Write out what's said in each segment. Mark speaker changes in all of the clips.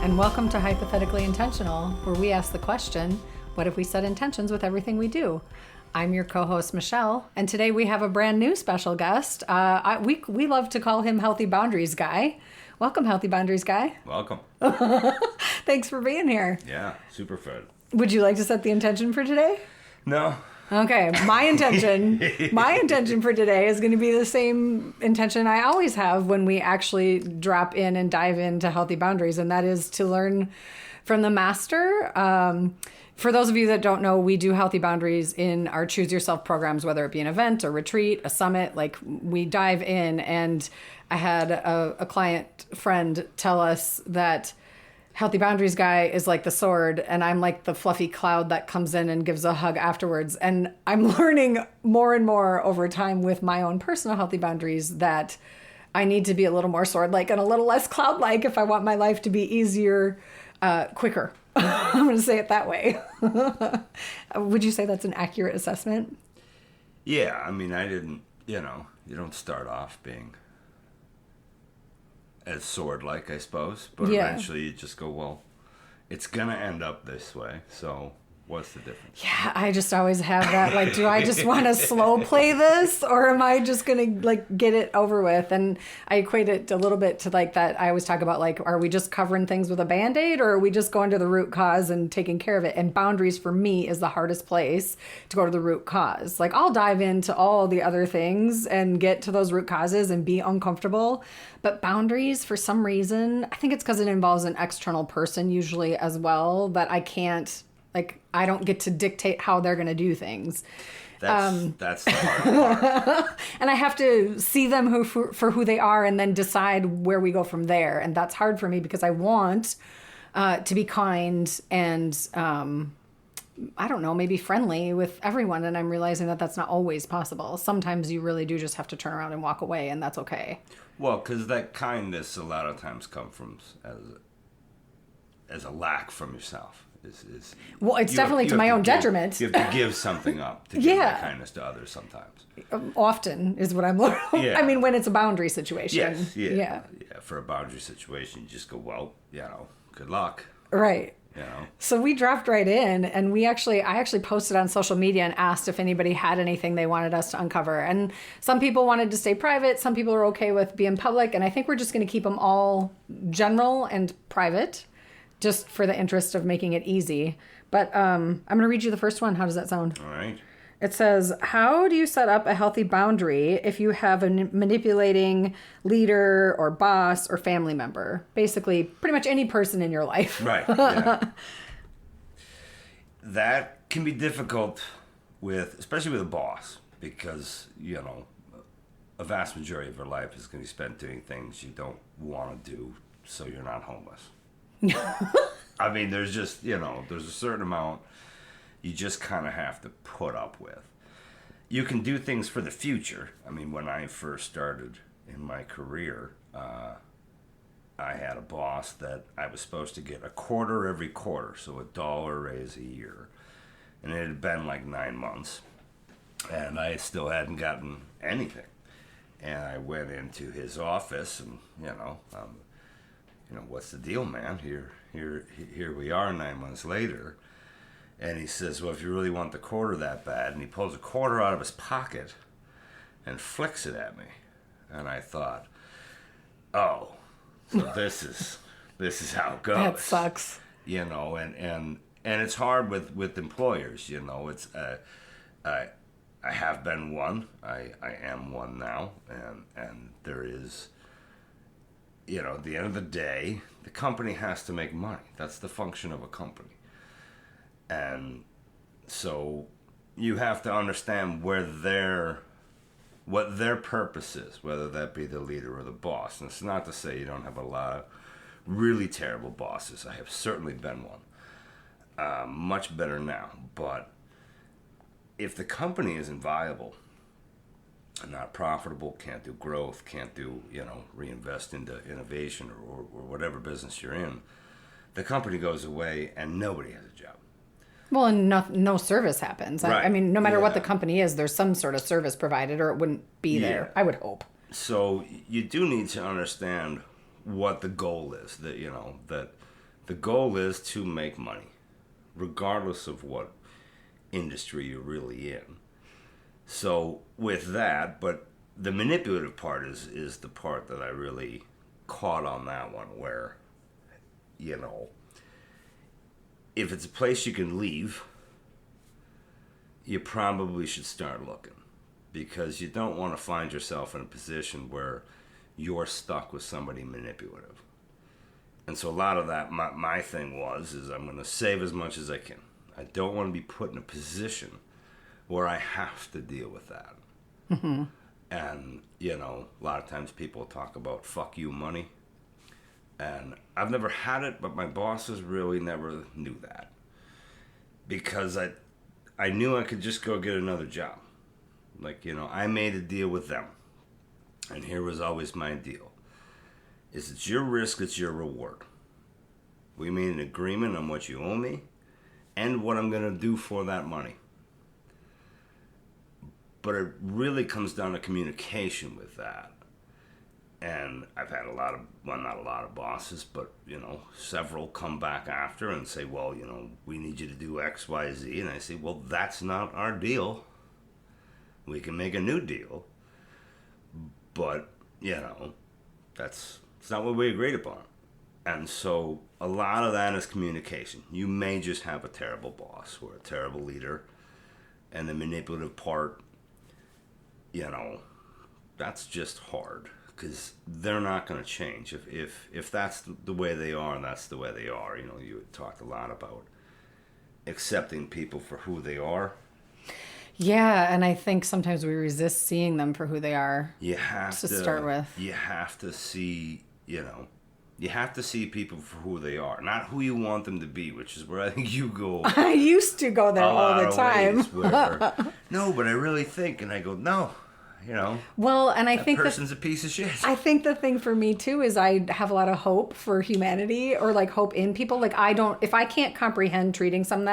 Speaker 1: and welcome to Hypothetically Intentional, where we ask the question, what if we set intentions with everything we do? I'm your co-host, Michelle, and today we have a brand new special guest. We love to call him Healthy Boundaries Guy. Welcome, Healthy Boundaries Guy.
Speaker 2: Welcome.
Speaker 1: Thanks for being here.
Speaker 2: Yeah, super fun.
Speaker 1: Would you like to set the intention for today?
Speaker 2: No.
Speaker 1: Okay, my intention for today is going to be the same intention I always have when we actually drop in and dive into healthy boundaries, and that is to learn from the master. For those of you that don't know, we do healthy boundaries in our Choose Yourself programs, whether it be an event, a retreat, a summit. Like, we dive in, and I had a client friend tell us that Healthy Boundaries Guy is like the sword, and I'm like the fluffy cloud that comes in and gives a hug afterwards. And I'm learning more and more over time with my own personal healthy boundaries that I need to be a little more sword-like and a little less cloud-like if I want my life to be easier, quicker. I'm going to say it that way. Would you say that's an accurate assessment?
Speaker 2: Yeah, I mean, you don't start off being as sword-like, I suppose, but eventually you just go, well, it's gonna end up this way, so what's the difference?
Speaker 1: Yeah, I just always have that, like, do I just want to slow play this, or am I just gonna like get it over with? And I equate it a little bit to like that. I always talk about, like, are we just covering things with a Band-Aid, or are we just going to the root cause and taking care of it? And boundaries for me is the hardest place to go to the root cause. Like, I'll dive into all the other things and get to those root causes and be uncomfortable. But boundaries, for some reason, I think it's because it involves an external person usually as well, that I can't, like, I don't get to dictate how they're going to do things.
Speaker 2: That's the hard part.
Speaker 1: And I have to see them for who they are and then decide where we go from there. And that's hard for me because I want to be kind and, I don't know, maybe friendly with everyone. And I'm realizing that that's not always possible. Sometimes you really do just have to turn around and walk away, and that's okay.
Speaker 2: Well, because that kindness a lot of times comes from as a lack from yourself.
Speaker 1: Well, it's definitely to my own detriment.
Speaker 2: You have to give something up to give that kindness to others sometimes.
Speaker 1: Often is what I'm learning.
Speaker 2: Yeah.
Speaker 1: I mean, when it's a boundary situation.
Speaker 2: Yes, yeah. For a boundary situation, you just go, well, good luck.
Speaker 1: Right. So we dropped right in, and I actually posted on social media and asked if anybody had anything they wanted us to uncover. And some people wanted to stay private. Some people are okay with being public. And I think we're just going to keep them all general and private, just for the interest of making it easy. But I'm going to read you the first one. How does that sound?
Speaker 2: All right.
Speaker 1: It says, how do you set up a healthy boundary if you have a manipulating leader or boss or family member? Basically, pretty much any person in your life.
Speaker 2: Right. Yeah. That can be difficult especially with a boss, because, a vast majority of your life is going to be spent doing things you don't want to do so you're not homeless. I mean, there's just, there's a certain amount you just kind of have to put up with. You can do things for the future. I mean, when I first started in my career, I had a boss that I was supposed to get a quarter every quarter, so $1 raise a year. And it had been like 9 months, and I still hadn't gotten anything. And I went into his office, and, what's the deal, man? Here we are 9 months later. And he says, well, if you really want the quarter that bad, and he pulls a quarter out of his pocket and flicks it at me. And I thought, oh, so this is how it goes.
Speaker 1: That sucks.
Speaker 2: And it's hard with employers, it's I have been one. I am one now, and there is, at the end of the day, the company has to make money. That's the function of a company. And so you have to understand what their purpose is, whether that be the leader or the boss. And it's not to say you don't have a lot of really terrible bosses. I have certainly been one. Much better now. But if the company isn't viable, not profitable, can't do growth, can't do, reinvest into innovation or whatever business you're in, the company goes away and nobody has a job.
Speaker 1: Well, and no service happens.
Speaker 2: Right.
Speaker 1: I mean, no matter what the company is, there's some sort of service provided, or it wouldn't be there, I would hope.
Speaker 2: So you do need to understand what the goal is, that the goal is to make money, regardless of what industry you're really in. So with that, but the manipulative part is the part that I really caught on that one, where, you know, if it's a place you can leave, you probably should start looking, because you don't want to find yourself in a position where you're stuck with somebody manipulative. And so a lot of that, my thing is I'm going to save as much as I can. I don't want to be put in a position where I have to deal with that.
Speaker 1: Mm-hmm.
Speaker 2: And, you know, a lot of times people talk about fuck you money. And I've never had it, but my bosses really never knew that. Because I knew I could just go get another job. Like, you know, I made a deal with them. And here was always my deal. It's your risk, it's your reward. We made an agreement on what you owe me and what I'm going to do for that money. But it really comes down to communication with that. And I've had not a lot of bosses, but, you know, several come back after and say, well, you know, we need you to do X, Y, Z. And I say, well, that's not our deal. We can make a new deal. But, you know, it's not what we agreed upon. And so a lot of that is communication. You may just have a terrible boss or a terrible leader, and the manipulative part, you know, that's just hard, because they're not going to change. If that's the way they are, and that's the way they are, you know, you talked a lot about accepting people for who they are.
Speaker 1: Yeah, and I think sometimes we resist seeing them for who they are.
Speaker 2: You have to
Speaker 1: start with.
Speaker 2: You have to see, you know, you have to see people for who they are, not who you want them to be, which is where I think you go.
Speaker 1: I used to go there all the time.
Speaker 2: No, but I really think, and I go, no, you know.
Speaker 1: Well, and I
Speaker 2: that
Speaker 1: think
Speaker 2: person's a piece of shit.
Speaker 1: I think the thing for me too is I have a lot of hope for humanity, or like hope in people. Like if I can't comprehend treating someone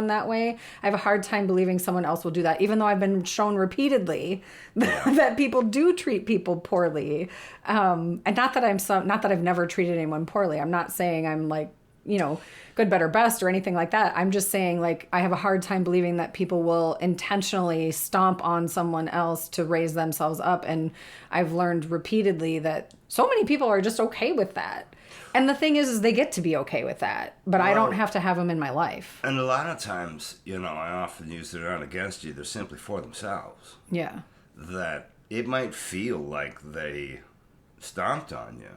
Speaker 1: that way, I have a hard time believing someone else will do that. Even though I've been shown repeatedly that people do treat people poorly, and not that I've never treated anyone poorly. I'm not saying I'm like, you know, good, better, best or anything like that. I'm just saying, like, I have a hard time believing that people will intentionally stomp on someone else to raise themselves up. And I've learned repeatedly that so many people are just okay with that. And the thing is they get to be okay with that, but I don't have to have them in my life.
Speaker 2: And a lot of times, you know, I often use they're not against you. They're simply for themselves.
Speaker 1: Yeah.
Speaker 2: That it might feel like they stomped on you,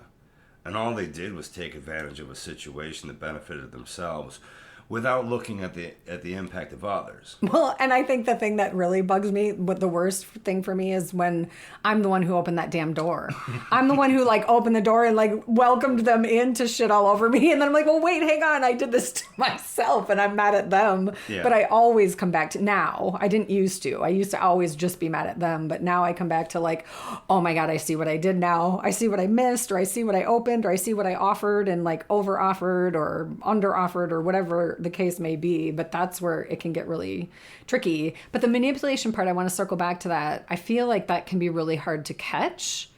Speaker 2: and all they did was take advantage of a situation that benefited themselves without looking at the impact of others.
Speaker 1: Well, and I think the thing that really bugs me, what the worst thing for me is when I'm the one who opened that damn door. I'm the one who like opened the door and like welcomed them in to shit all over me. And then I'm like, well, wait, hang on. I did this to myself and I'm mad at them. Yeah. But I always come back to now. I didn't used to. I used to always just be mad at them. But now I come back to like, oh my God, I see what I did now. I see what I missed, or I see what I opened, or I see what I offered and like over offered or under offered or whatever the case may be. But that's where it can get really tricky. But the manipulation part, I want to circle back to that. I feel like that can be really hard to catch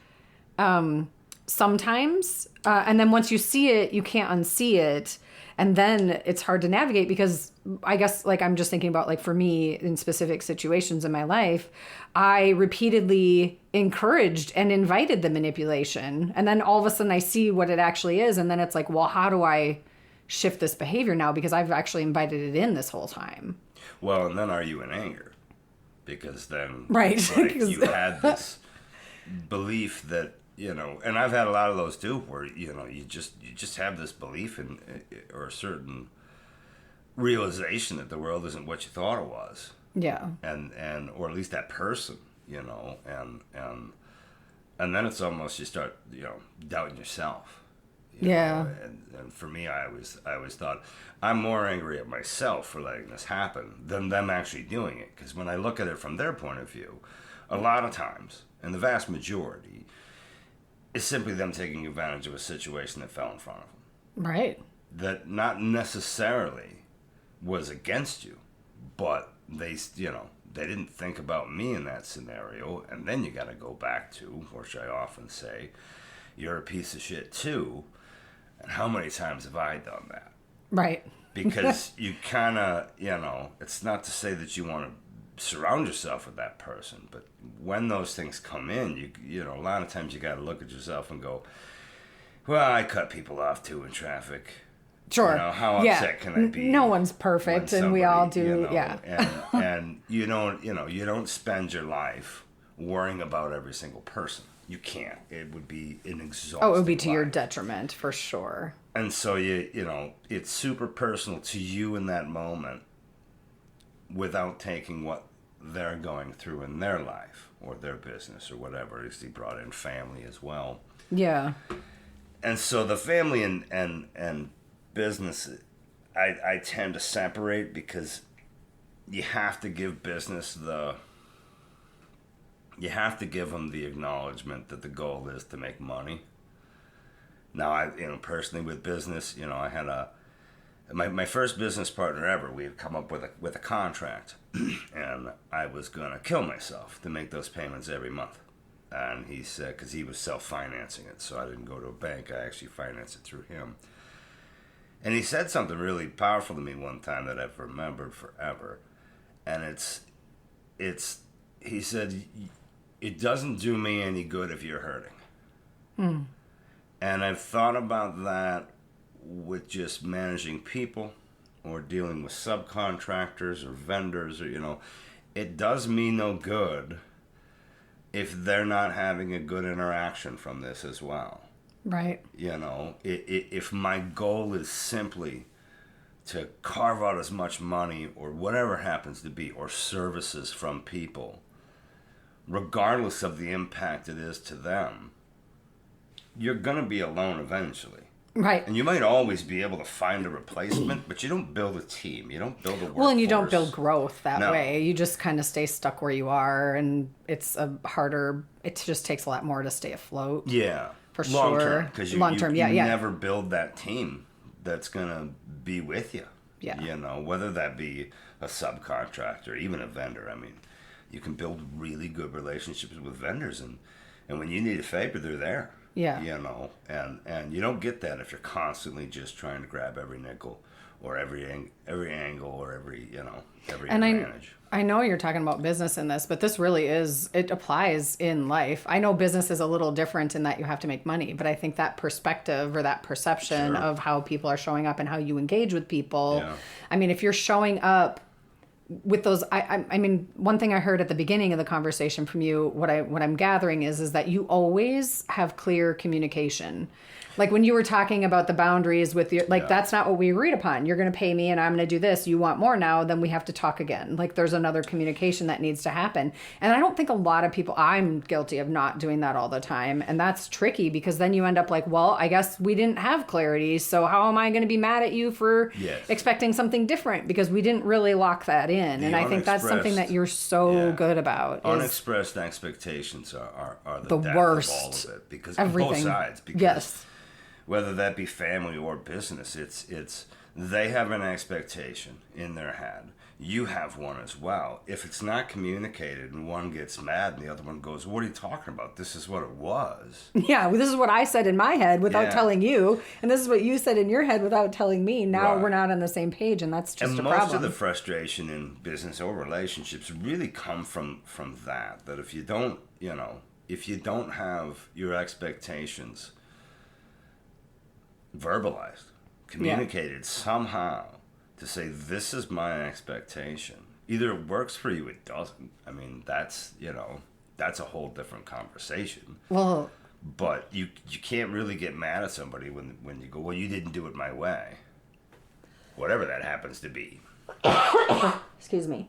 Speaker 1: sometimes. And then once you see it, you can't unsee it. And then it's hard to navigate, because I guess like I'm just thinking about like for me in specific situations in my life, I repeatedly encouraged and invited the manipulation. And then all of a sudden I see what it actually is. And then it's like, well, how do I shift this behavior now, because I've actually invited it in this whole time?
Speaker 2: Well, and then are you in anger? Because then
Speaker 1: right.
Speaker 2: Like you had this belief that, you know, and I've had a lot of those too, where, you know, you just have this belief in, or a certain realization that the world isn't what you thought it was.
Speaker 1: Yeah.
Speaker 2: And or at least that person, you know, and then it's almost you start, you know, doubting yourself. You know? And for me, I always thought I'm more angry at myself for letting this happen than them actually doing it. Because when I look at it from their point of view, a lot of times, and the vast majority, it's simply them taking advantage of a situation that fell in front of them.
Speaker 1: Right.
Speaker 2: That not necessarily was against you, but they, you know, they didn't think about me in that scenario. And then you got to go back to, which I often say, you're a piece of shit too. And how many times have I done that?
Speaker 1: Right.
Speaker 2: Because you kind of, it's not to say that you want to surround yourself with that person, but when those things come in, a lot of times you got to look at yourself and go, well, I cut people off too in traffic.
Speaker 1: Sure.
Speaker 2: How upset can I be?
Speaker 1: No one's perfect, and we all do.
Speaker 2: And you don't spend your life worrying about every single person. You can't. It would be an exhausting
Speaker 1: it would be to
Speaker 2: life.
Speaker 1: your detriment for sure.
Speaker 2: And so it's super personal to you in that moment, without taking what they're going through in their life or their business or whatever. At least he brought in family as well.
Speaker 1: Yeah.
Speaker 2: And so the family and business, I tend to separate, because you have to give business you have to give them the acknowledgement that the goal is to make money. Now, I personally with business, I had my first business partner ever. We had come up with a contract, and I was gonna kill myself to make those payments every month. And he said, because he was self-financing it, so I didn't go to a bank. I actually financed it through him. And he said something really powerful to me one time that I've remembered forever. And he said, it doesn't do me any good if you're hurting. And I've thought about that with just managing people or dealing with subcontractors or vendors, or, it does me no good if they're not having a good interaction from this as well.
Speaker 1: Right.
Speaker 2: If my goal is simply to carve out as much money or whatever happens to be, or services from people, regardless of the impact it is to them, you're going to be alone eventually.
Speaker 1: Right.
Speaker 2: And you might always be able to find a replacement, but you don't build a team. You don't build a workforce.
Speaker 1: Well, and you don't build growth that way. You just kind of stay stuck where you are, and it just takes a lot more to stay afloat.
Speaker 2: Yeah.
Speaker 1: For
Speaker 2: long
Speaker 1: sure.
Speaker 2: Term, because you never build that team that's going to be with you.
Speaker 1: Yeah.
Speaker 2: Whether that be a subcontractor, even a vendor. I mean, you can build really good relationships with vendors, and when you need a favor, they're there.
Speaker 1: Yeah.
Speaker 2: And you don't get that if you're constantly just trying to grab every nickel or every angle or every advantage.
Speaker 1: I know you're talking about business in this, but this really it applies in life. I know business is a little different in that you have to make money, but I think that perspective or that perception of how people are showing up and how you engage with people. Yeah. I mean, if you're showing up with those, I mean, one thing I heard at the beginning of the conversation from you, what I'm gathering is that you always have clear communication. Like when you were talking about the boundaries with your, that's not what we agreed upon. You're going to pay me and I'm going to do this. You want more now, then we have to talk again. Like there's another communication that needs to happen. And I don't think a lot of people, I'm guilty of not doing that all the time. And that's tricky because then you end up like, well, I guess we didn't have clarity. So how am I going to be mad at you for expecting something different? Because we didn't really lock that in. And I think that's something that you're so good about.
Speaker 2: Unexpressed expectations are the
Speaker 1: worst
Speaker 2: of all of it. Because
Speaker 1: everything.
Speaker 2: Both sides. Because whether that be family or business, it's they have an expectation in their head. You have one as well. If it's not communicated and one gets mad and the other one goes, what are you talking about? This is what it was. Yeah,
Speaker 1: well, this is what I said in my head without telling you. And this is what you said in your head without telling me. Now we're not on the same page, and that's just a problem.
Speaker 2: And most of the frustration in business or relationships really come from that if you don't have your expectations verbalized, communicated somehow to say, this is my expectation. Either it works for you, it doesn't. I mean, that's a whole different conversation.
Speaker 1: Well,
Speaker 2: but you can't really get mad at somebody when you go, well, you didn't do it my way. Whatever that happens to be.
Speaker 1: Excuse me.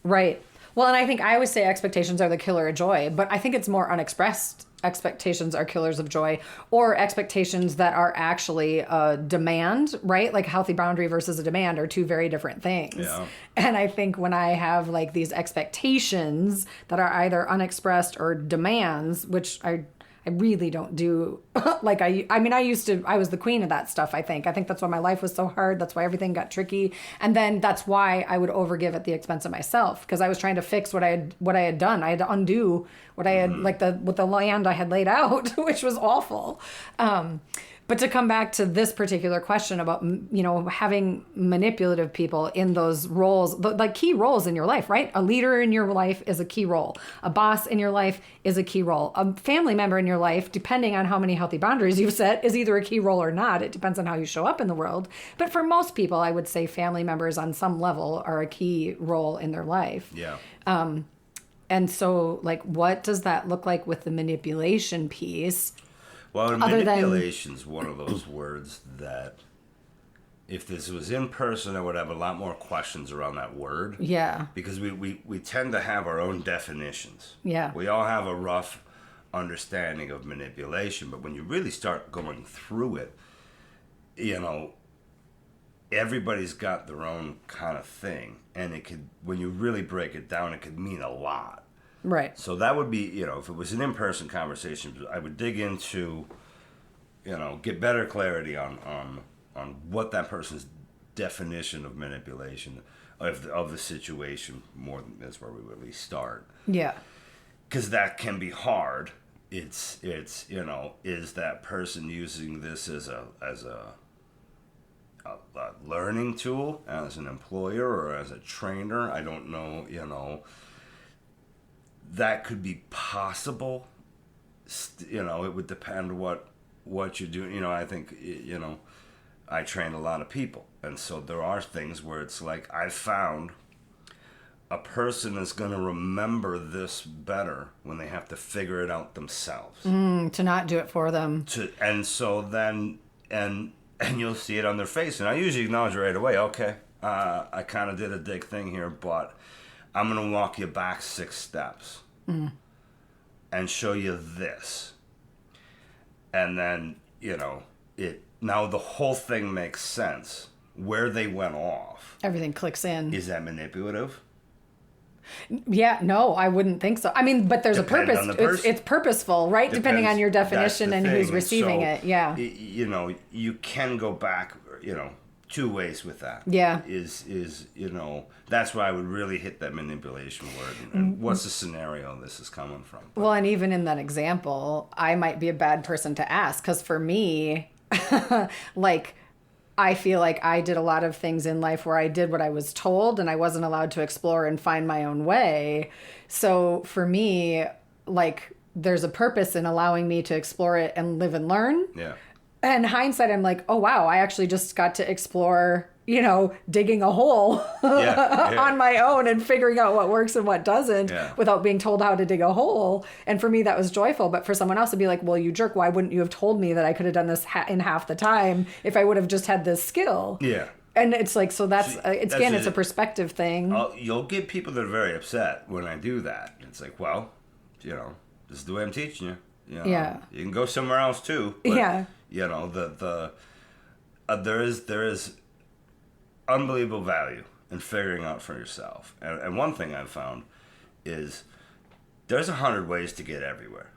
Speaker 1: Right. Well, and I think I always say expectations are the killer of joy, but I think it's more unexpressed expectations are killers of joy, or expectations that are actually a demand, right? Like a healthy boundary versus a demand are two very different things. Yeah. And I think when I have like these expectations that are either unexpressed or demands, which I I really don't do like I mean, I was the queen of that stuff, I think. I think that's why my life was so hard. That's why everything got tricky. And then that's why I would overgive at the expense of myself, because I was trying to fix what I had done. I had to undo what I had, like with the land I had laid out, which was awful. But to come back to this particular question about, having manipulative people in those roles, like key roles in your life, right? A leader in your life is a key role. A boss in your life is a key role. A family member in your life, depending on how many healthy boundaries you've set, is either a key role or not. It depends on how you show up in the world. But for most people, I would say family members on some level are a key role in their life.
Speaker 2: Yeah.
Speaker 1: And so, like, what does that look like with the manipulation piece?
Speaker 2: Well, manipulation's one of those words that if this was in person, I would have a lot more questions around that word.
Speaker 1: Yeah.
Speaker 2: Because we tend to have our own definitions.
Speaker 1: Yeah.
Speaker 2: We all have a rough understanding of manipulation, but when you really start going through it, everybody's got their own kind of thing. And it could, when you really break it down, it could mean a lot.
Speaker 1: Right.
Speaker 2: So that would be, if it was an in-person conversation, I would dig into, get better clarity on what that person's definition of manipulation of the situation more than is where we would at least start.
Speaker 1: Yeah.
Speaker 2: Because that can be hard. It's is that person using this as a learning tool as an employer or as a trainer? I don't know, that could be possible. It would depend what you're doing. I think, I train a lot of people. And so there are things where it's like, I found a person is going to remember this better when they have to figure it out themselves.
Speaker 1: To not do it for them.
Speaker 2: And so then, and you'll see it on their face. And I usually acknowledge right away, okay, I kind of did a dig thing here, but I'm going to walk you back 6 steps and show you this. And then, now the whole thing makes sense. Where they went off.
Speaker 1: Everything clicks in.
Speaker 2: Is that manipulative?
Speaker 1: Yeah, no, I wouldn't think so. I mean, but there's a purpose. It's purposeful, right? Depending on your definition and who's receiving it. Yeah.
Speaker 2: You can go back, 2 ways with that.
Speaker 1: Yeah.
Speaker 2: That's why I would really hit that manipulation word. And what's the scenario this is coming from? But,
Speaker 1: well, and even in that example, I might be a bad person to ask, because for me, like, I feel like I did a lot of things in life where I did what I was told and I wasn't allowed to explore and find my own way. So for me, like, there's a purpose in allowing me to explore it and live and learn.
Speaker 2: Yeah.
Speaker 1: And hindsight, I'm like, oh, wow, I actually just got to explore, digging a hole on my own and figuring out what works and what doesn't without being told how to dig a hole. And for me, that was joyful. But for someone else, it'd be like, well, you jerk, why wouldn't you have told me that I could have done this in half the time if I would have just had this skill?
Speaker 2: Yeah.
Speaker 1: And it's like, so it's a perspective thing.
Speaker 2: You'll get people that are very upset when I do that. It's like, well, this is the way I'm teaching you.
Speaker 1: Yeah.
Speaker 2: You can go somewhere else too. But,
Speaker 1: yeah.
Speaker 2: There is unbelievable value in figuring out for yourself. And one thing I've found is there's 100 ways to get everywhere.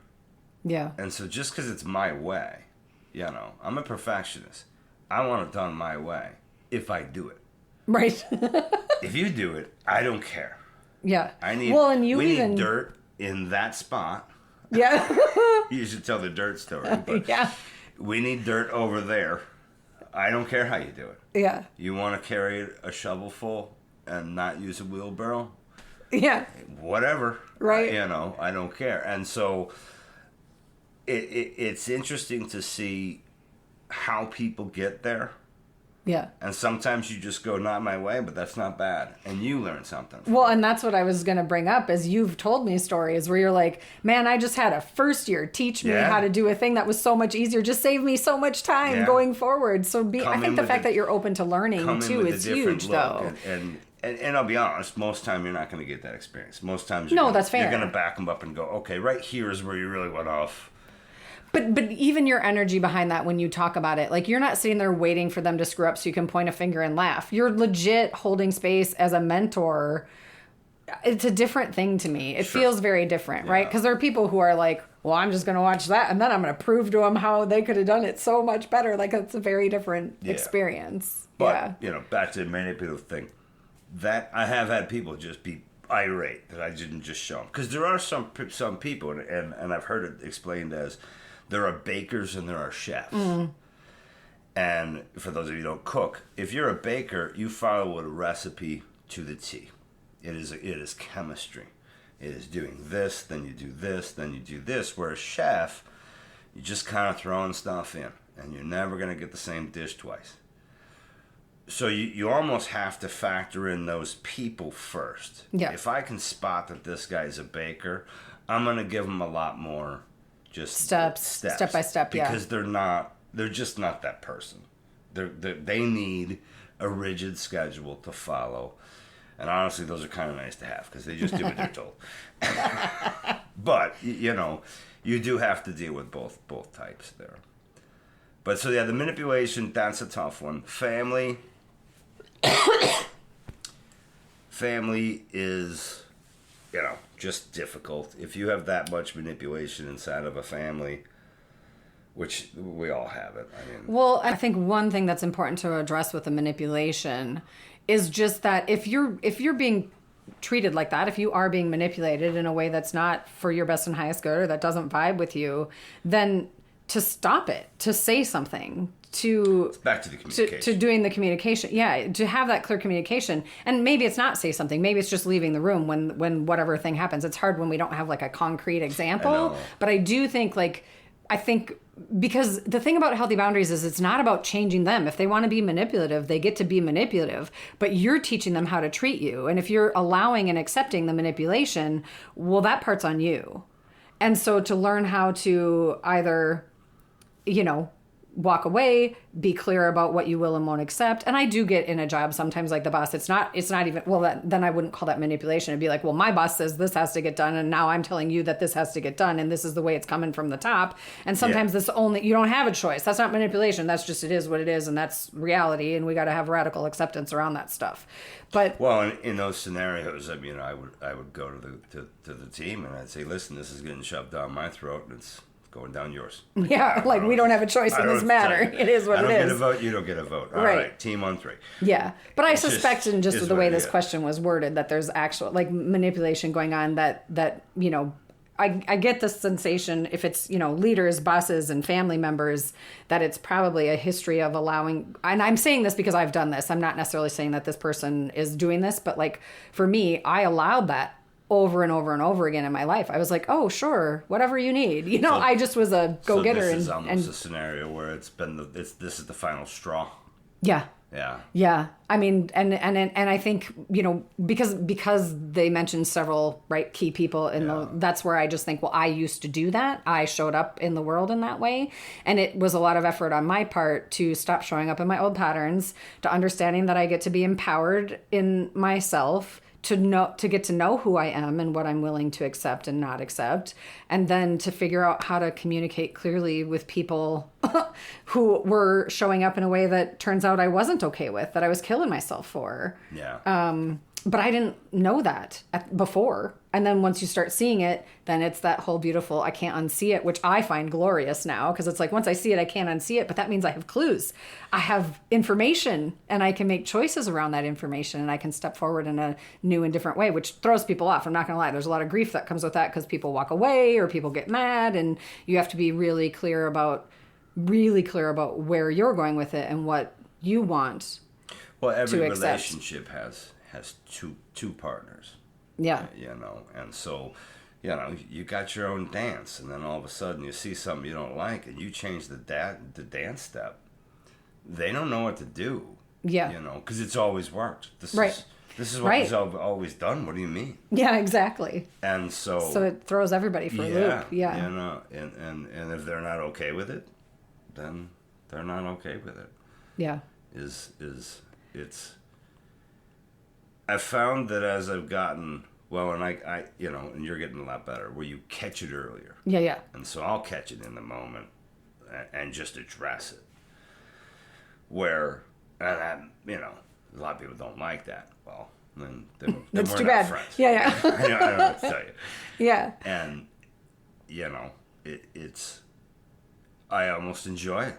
Speaker 1: Yeah.
Speaker 2: And so just because it's my way, I'm a perfectionist. I want it done my way if I do it.
Speaker 1: Right.
Speaker 2: If you do it, I don't care.
Speaker 1: Yeah.
Speaker 2: We need dirt in that spot.
Speaker 1: Yeah.
Speaker 2: You should tell the dirt story. But
Speaker 1: yeah.
Speaker 2: We need dirt over there. I don't care how you do it.
Speaker 1: Yeah.
Speaker 2: You want to carry a shovel full and not use a wheelbarrow?
Speaker 1: Yeah.
Speaker 2: Whatever.
Speaker 1: Right.
Speaker 2: I don't care. And so it's interesting to see how people get there.
Speaker 1: Yeah.
Speaker 2: And sometimes you just go, not my way, but that's not bad. And you learn something.
Speaker 1: Well, and that's what I was going to bring up is you've told me stories where you're like, man, I just had a first year teach me how to do a thing that was so much easier. Just saved me so much time going forward. So I think the fact that you're open to learning too is huge though.
Speaker 2: And I'll be honest, most time you're not going to get that experience. Most times
Speaker 1: that's fair.
Speaker 2: You're going to back them up and go, okay, right here is where you really went off.
Speaker 1: But even your energy behind that when you talk about it, like you're not sitting there waiting for them to screw up so you can point a finger and laugh. You're legit holding space as a mentor. It's a different thing to me. It feels very different, right? Because there are people who are like, well, I'm just going to watch that, and then I'm going to prove to them how they could have done it so much better. Like, it's a very different experience.
Speaker 2: But, back to the manipulative thing, that I have had people just be irate that I didn't just show them. Because there are some people, and I've heard it explained as, there are bakers and there are chefs. And for those of you who don't cook, if you're a baker, you follow a recipe to the T. It is chemistry. It is doing this, then you do this, then you do this. Where a chef, you're just kind of throwing stuff in, and you're never going to get the same dish twice. So you almost have to factor in those people first.
Speaker 1: Yeah.
Speaker 2: If I can spot that this guy's a baker, I'm going to give him a lot more just
Speaker 1: step by step,
Speaker 2: because they're just not that person. They need a rigid schedule to follow. And honestly, those are kind of nice to have because they just do what they're told. But, you do have to deal with both types there. But so, the manipulation, that's a tough one. Family is, just difficult. If you have that much manipulation inside of a family, which we all have it.
Speaker 1: Well, I think one thing that's important to address with the manipulation is just that if you're being treated like that, if you are being manipulated in a way that's not for your best and highest good or that doesn't vibe with you, then to stop it, to say something,
Speaker 2: it's back to the communication.
Speaker 1: To doing the communication. Yeah, to have that clear communication. And maybe it's not say something. Maybe it's just leaving the room when whatever thing happens. It's hard when we don't have like a concrete example. But I do think because the thing about healthy boundaries is it's not about changing them. If they want to be manipulative, they get to be manipulative, but you're teaching them how to treat you. And if you're allowing and accepting the manipulation, well, that part's on you. And so to learn how to either, walk away, be clear about what you will and won't accept. And I do get in a job sometimes like the boss, it's not even, then I wouldn't call that manipulation. It'd be like, well, my boss says this has to get done. And now I'm telling you that this has to get done. And this is the way it's coming from the top. And sometimes you don't have a choice. That's not manipulation. That's just, it is what it is. And that's reality. And we got to have radical acceptance around that stuff. But
Speaker 2: well, in those scenarios, I would go to the team and I'd say, listen, this is getting shoved down my throat and it's going down yours.
Speaker 1: Yeah, we don't have a choice in this matter. It is what it is.
Speaker 2: I don't get a vote, you don't get a vote. All right, team on 3.
Speaker 1: Yeah, but I suspect in just the way this question was worded that there's actual manipulation going on that I get the sensation if it's, leaders, bosses, and family members, that it's probably a history of allowing, and I'm saying this because I've done this. I'm not necessarily saying that this person is doing this, but for me, I allowed that over and over and over again in my life. I was like, oh, sure, whatever you need. So, I just was a go-getter.
Speaker 2: So this is almost a scenario where this is the final straw.
Speaker 1: Yeah.
Speaker 2: Yeah.
Speaker 1: Yeah. I mean, and I think, because they mentioned several key people that's where I just think, well, I used to do that. I showed up in the world in that way. And it was a lot of effort on my part to stop showing up in my old patterns, to understanding that I get to be empowered in myself, to get to know who I am and what I'm willing to accept and not accept, and then to figure out how to communicate clearly with people who were showing up in a way that turns out I wasn't okay with, that I was killing myself for.
Speaker 2: Yeah.
Speaker 1: But I didn't know that before. And then once you start seeing it, then it's that whole beautiful, I can't unsee it, which I find glorious now. Because it's like, once I see it, I can't unsee it. But that means I have clues. I have information. And I can make choices around that information. And I can step forward in a new and different way, which throws people off. I'm not going to lie. There's a lot of grief that comes with that because people walk away or people get mad. And you have to be really clear about where you're going with it and what you want.
Speaker 2: Well, every relationship has two partners.
Speaker 1: Yeah.
Speaker 2: And so, you got your own dance, and then all of a sudden you see something you don't like, and you change the dance step. They don't know what to do.
Speaker 1: Yeah.
Speaker 2: Because it's always worked. This is what we've always done. What do you mean?
Speaker 1: Yeah, exactly.
Speaker 2: And so
Speaker 1: it throws everybody for a loop. Yeah.
Speaker 2: And if they're not okay with it, then they're not okay with it.
Speaker 1: Yeah.
Speaker 2: I've found that as I've gotten and I and you're getting a lot better, where you catch it earlier.
Speaker 1: Yeah, yeah.
Speaker 2: And so I'll catch it in the moment and just address it. Where, a lot of people don't like that. Well, then we're
Speaker 1: too
Speaker 2: not
Speaker 1: bad.
Speaker 2: Friends.
Speaker 1: Yeah, yeah.
Speaker 2: I don't know what to tell you.
Speaker 1: Yeah.
Speaker 2: And, I almost enjoy it.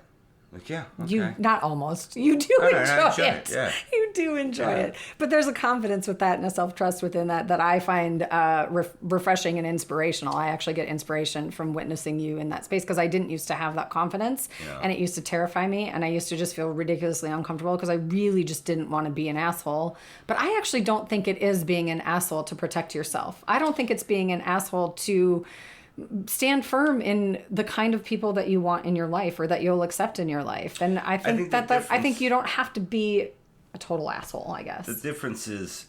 Speaker 2: Like, yeah, okay.
Speaker 1: You not almost. You do
Speaker 2: I
Speaker 1: enjoy it.
Speaker 2: Yeah.
Speaker 1: You do enjoy it. But there's a confidence with that and a self-trust within that I find refreshing and inspirational. I actually get inspiration from witnessing you in that space because I didn't used to have that confidence and it used to terrify me and I used to just feel ridiculously uncomfortable because I really just didn't want to be an asshole. But I actually don't think it is being an asshole to protect yourself. I don't think it's being an asshole to stand firm in the kind of people that you want in your life or that you'll accept in your life. And I think I think you don't have to be a total asshole, I guess.
Speaker 2: The difference is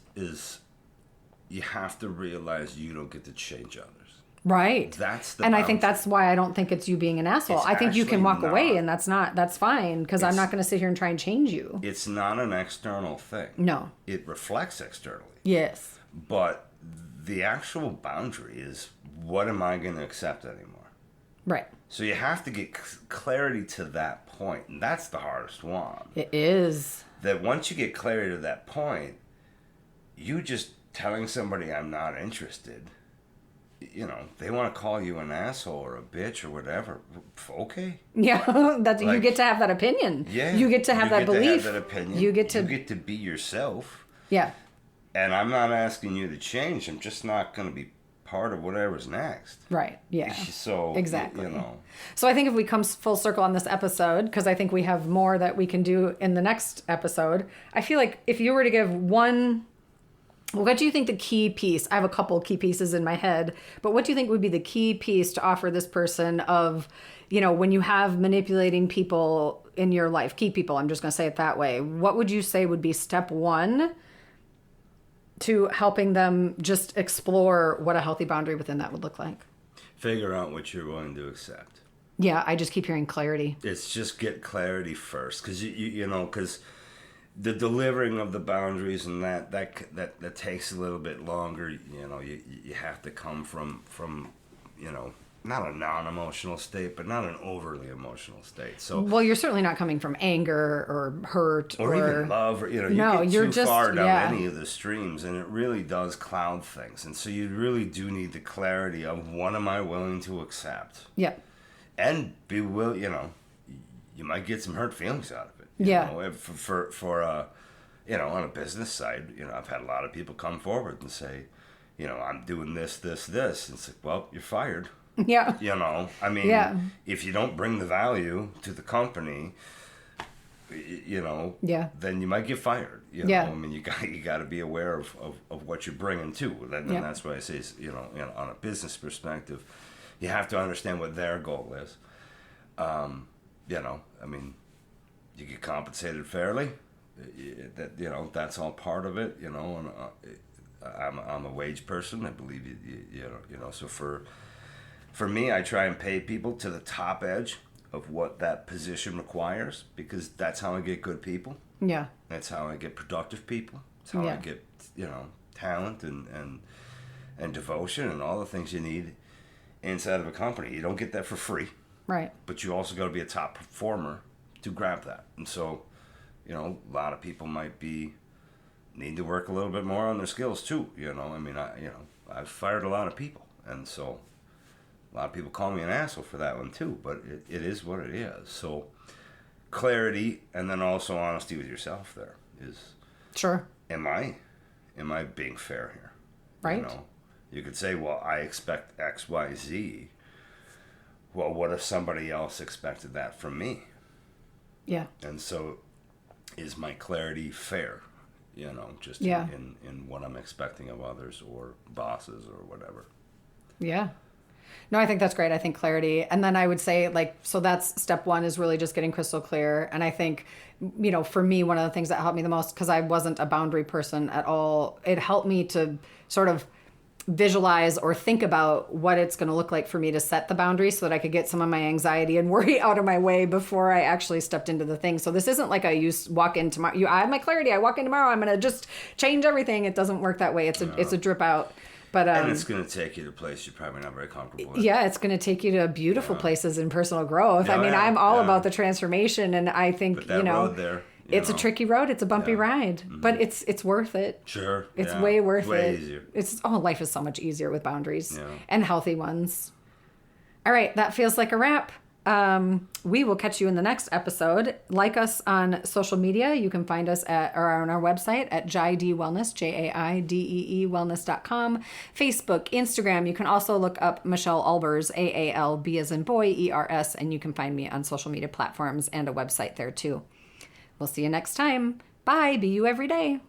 Speaker 2: you have to realize you don't get to change others.
Speaker 1: Right.
Speaker 2: That's the
Speaker 1: And
Speaker 2: boundary.
Speaker 1: I think that's why I don't think it's you being an asshole. I think you can walk away and that's fine because I'm not going to sit here and try and change you.
Speaker 2: It's not an external thing.
Speaker 1: No.
Speaker 2: It reflects externally.
Speaker 1: Yes.
Speaker 2: But the actual boundary is, what am I going to accept anymore?
Speaker 1: Right.
Speaker 2: So you have to get clarity to that point, and that's the hardest one.
Speaker 1: It is.
Speaker 2: That once you get clarity to that point, you just telling somebody I'm not interested, they want to call you an asshole or a bitch or whatever. Okay.
Speaker 1: Yeah, you get to have that opinion.
Speaker 2: Yeah.
Speaker 1: You get to have that belief.
Speaker 2: To have that opinion.
Speaker 1: You get to
Speaker 2: be yourself.
Speaker 1: Yeah.
Speaker 2: And I'm not asking you to change. I'm just not going to be part of whatever's next.
Speaker 1: Right. Yeah.
Speaker 2: So
Speaker 1: exactly. So I think if we come full circle on this episode, because I think we have more that we can do in the next episode. I feel like if you were to give one, what do you think the key piece? I have a couple key pieces in my head, but what do you think would be the key piece to offer this person of, when you have manipulating people in your life, key people, I'm just going to say it that way. What would you say would be step one to helping them just explore what a healthy boundary within that would look like?
Speaker 2: Figure out what you're willing to accept.
Speaker 1: Yeah, I just keep hearing clarity.
Speaker 2: It's just get clarity first, because because the delivering of the boundaries and that takes a little bit longer. You have to come from not a non-emotional state, but not an overly emotional state. So,
Speaker 1: well, you're certainly not coming from anger or hurt or
Speaker 2: even love, or
Speaker 1: no,
Speaker 2: you
Speaker 1: you're
Speaker 2: get too
Speaker 1: just
Speaker 2: far down any of the streams, and it really does cloud things. And so you really do need the clarity of, what am I willing to accept?
Speaker 1: Yeah.
Speaker 2: And be willing. You might get some hurt feelings out of it.
Speaker 1: Yeah.
Speaker 2: For on a business side, I've had a lot of people come forward and say, I'm doing this. And it's like, well, you're fired.
Speaker 1: Yeah.
Speaker 2: If you don't bring the value to the company, then you might get fired. You got to be aware of what you're bringing too. And that's why I say, on a business perspective, you have to understand what their goal is. You get compensated fairly. That's all part of it. And I'm a wage person. I believe So for me, I try and pay people to the top edge of what that position requires, because that's how I get good people.
Speaker 1: Yeah.
Speaker 2: That's how I get productive people. That's how I get, talent and devotion and all the things you need inside of a company. You don't get that for free. Right. But you also got to be a top performer to grab that. And so, a lot of people might need to work a little bit more on their skills too. I've fired a lot of people, and so a lot of people call me an asshole for that one too, but it is what it is. So clarity, and then also honesty with yourself there is, sure. Am I being fair here? Right. You could say, well, I expect X, Y, Z. Well, what if somebody else expected that from me? Yeah. And so is my clarity fair? Just in what I'm expecting of others or bosses or whatever. Yeah. No, I think that's great. I think clarity. And then I would say, so that's step one, is really just getting crystal clear. And I think, for me, one of the things that helped me the most, because I wasn't a boundary person at all, it helped me to sort of visualize or think about what it's going to look like for me to set the boundary so that I could get some of my anxiety and worry out of my way before I actually stepped into the thing. So this isn't like I walk in tomorrow. I have my clarity. I walk in tomorrow. I'm going to just change everything. It doesn't work that way. It's a drip out. But, and it's going to take you to a place you're probably not very comfortable with. Yeah, it's going to take you to beautiful places in personal growth. I'm all about the transformation, and I think, that road there, it's a tricky road. It's a bumpy ride, but it's worth it. Sure. It's way worth it. Way easier. Life is so much easier with boundaries and healthy ones.
Speaker 1: All right, that feels like a wrap. We will catch you in the next episode. Like us on social media. You can find us on our website at JAIDE Wellness, JAIDEE wellness.com. Facebook, Instagram. You can also look up Michelle Albers, AALB as in boy, ERS, and you can find me on social media platforms and a website there too. We'll see you next time. Bye. Be you every day.